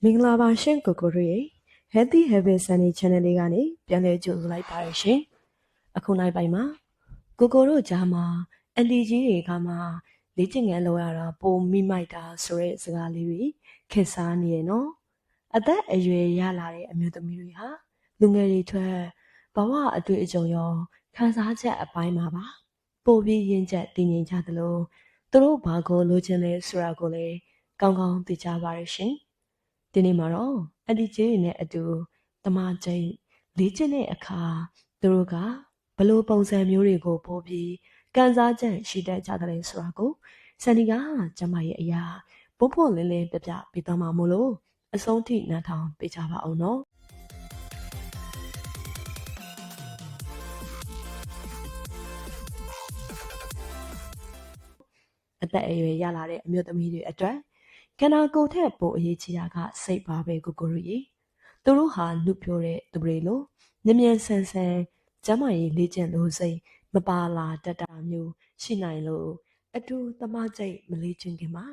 မင်္ဂလာပါရှင်ကိုကိုတို့ရေ Healthy Habit Sunny Channel လေးကနေပြန်လည်ကြိုဆိုလိုက်ပါရရှင်အခုနောက်ပိုင်းမှာကိုကိုတို့ကြားမှာအန်တီကြီးတွေကမှလေ့ကျင့်ခန်းလုပ်ရတာပိုမိမိုက်တာဆိုတဲ့စကားလေးတွေခေတ်စားနေရနော်အသက်အရွယ်ရလာတဲ့အမျိုးသမီးတွေဟာလူငယ်တွေထွက်ဘဝအတွေ့အကြုံရောခံစားချက်အပိုင်းမှာပါပိုပြီးရင့်ကျက်တည်ငြိမ်ကြသလိုသူတို့ဘာကိုလိုချင်လဲဆိုတာကိုလည်းကောင်းကောင်းသိကြပါရရှင်ဒီနေ့မှာတော့အန်တီကြီးတွေနဲ့အတူတမကျိတ်လေ့ကျင့်တဲ့အခါသူတို့ကဘလို့ပုံစံမျိုးတွေကိုပို့ပြီးကန်စားချက်ရှိတတ်ကြတယ်ဆိုတာကိုဆန်ဒီကကျမရဲ့အရာပို့ဖို့လင်းလင်းပြပြပေးသွားမှာမို့လို့အဆုံးထိနားထောင်ပေးကြပါအောင်နော်အသက်အရွယ်ရလာတဲ့အမျိုးသမီးတွေအတွက်ခန္ဓာကိုယ်ထက်ပိုအရေးကြီးတာကစိတ်ပါပဲကိုကိုရည်သူတို့ဟာနှုတ်ပြောတဲ့သူတွေလိုမြ мян ဆန်ဆန်ကျမကြီးလေ့ကျင့်လို့စိတ်မပါလာတတ်တာမျိုးရှိနိုင်လို့အတူသမားကျိတ်မလေ့ကျင့်ခင်မှာ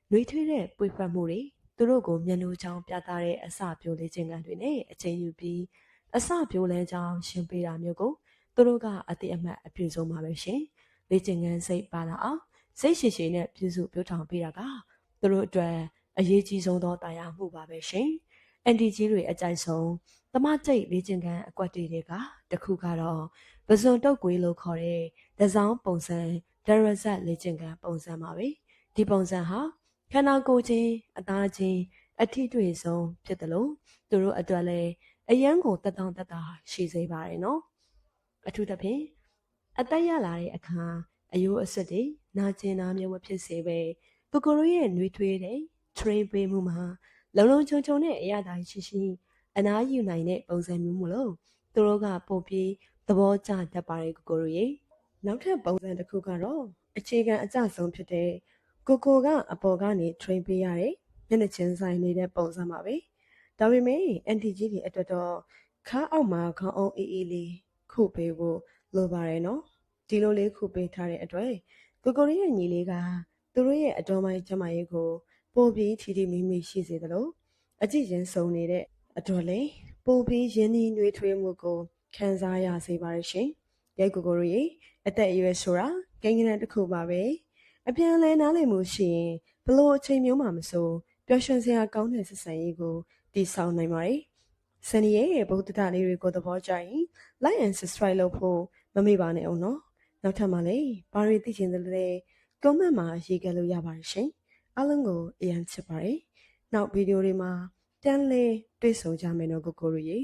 နှွေးထွေးတဲ့ပွေဖက်မှုတွေသူတို့ကိုမျက်နှာချောင်းပြသတဲ့အစပြိုလေ့ကျင့်ခန်းတွေနဲ့အချိန်ယူပြီးအစပြိုလန်းချောင်းရှင်းပေးတာမျိုးကိုသူတို့ကအတိအမှတ်အပြည့်စုံပါပဲရှင်လေ့ကျင့်ခန်းစိတ်ပါလာအောင်စိတ်ရှိရှိနဲ့ပြုစုပြောထောင်ပေးတာကသူတို့အတွက်အရေးကြီးဆုံးသောတရားမှုပါပဲရှင်အန်တီကြီးတွေအကြိုက်ဆုံးတမကျိတ်လေ့ကျင့်ခန်းအကွက်တွေကတခုကတော့ပဇွန်တုတ်ကွေးလို့ခေါ်တဲ့ဒဇောင်းပုံစံဒရဇက်လေ့ကျင့်ခန်းပုံစံပါပဲဒီပုံစံဟာခန္ဓာကိုယ်ချင်းအသားချင်းအထီးတွေ့ဆုံးဖြစ်တယ်လို့သူတို့အတွက်လည်းအယံကိုတက်တောင့်တက်တာရှိစေပါတယ်နော်အထူးသဖြင့်အသက်ရလာတဲ့အခါအယိုးအဆက်တွေနာကျင်နာမျိုးမဖြစ်စေပဲကိုကိုရိုရဲ့နှွေးထွေးတဲ့ train ပေးမှုမှာလုံလုံချုံချုံနဲ့အရသာရှိရှိအနားယူနိုင်တဲ့ပုံစံမျိုးမလို့သူတို့ကပို့ပြီးသဘောကျတတ်ပါတယ်ကိုကိုရိုရဲ့နောက်ထပ်ပုံစံတစ်ခုကတော့အခြေခံအကျဆုံးဖြစ်တဲ့ကိုကိုကအပေါ်ကနေ train ပေးရတဲ့မျက်နှာချင်းဆိုင်နေတဲ့ပုံစံပါပဲဒါပေမဲ့အန်တီကြီးတွေအတွက်တော့ခါအောက်မှာခေါင်းအောင်အေးအေးလေးခုပေးဖို့လိုပါတယ်နော်ဒီလိုလေးခုပေးထားတဲ့အတွက်ကိုကိုရဲ့ညီလေးကသူတို့ရဲ့အတော်မိုင်းကျမရေးကိုပို့ပြီးထီထီမိမိရှိစေသလိုအကြည့်ချင်းစုံနေတဲ့အတော်လေးပို့ပြီးရင်းနှီးနှွေးထွေးမှုကိုခံစားရစေပါရရှင်ရိုက်ကိုရဲ့အသက်အရွယ်ဆိုတာကိန်းဂဏန်းတစ်ခုပါပဲအပြန်လဲနားလည်မှုရှိရင်ဘလို့အချိန်မျိုးမှမဆိုပျော်ရွှင်စရာကောင်းတဲ့ဆက်ဆံရေးကိုတည်ဆောက်နိုင်ပါတယ်ဆန်နီရဲ့ဗုဒ္ဓတာလေးတွေကိုသဘောကျရင် like and subscribe လုပ်ဖို့မမေ့ပါနဲ့အောင်နော်နောက်ထပ်မှလည်းဘာတွေသိချင်တယ်လဲ comment မှာရေးခဲ့လို့ရပါတယ်ရှင်အားလုံးကိုအရန်ချစ်ပါတယ်နောက်ဗီဒီယိုတွေမှာပြန်လည်တွေ့ဆုံကြမယ်နော်ကိုကိုရေ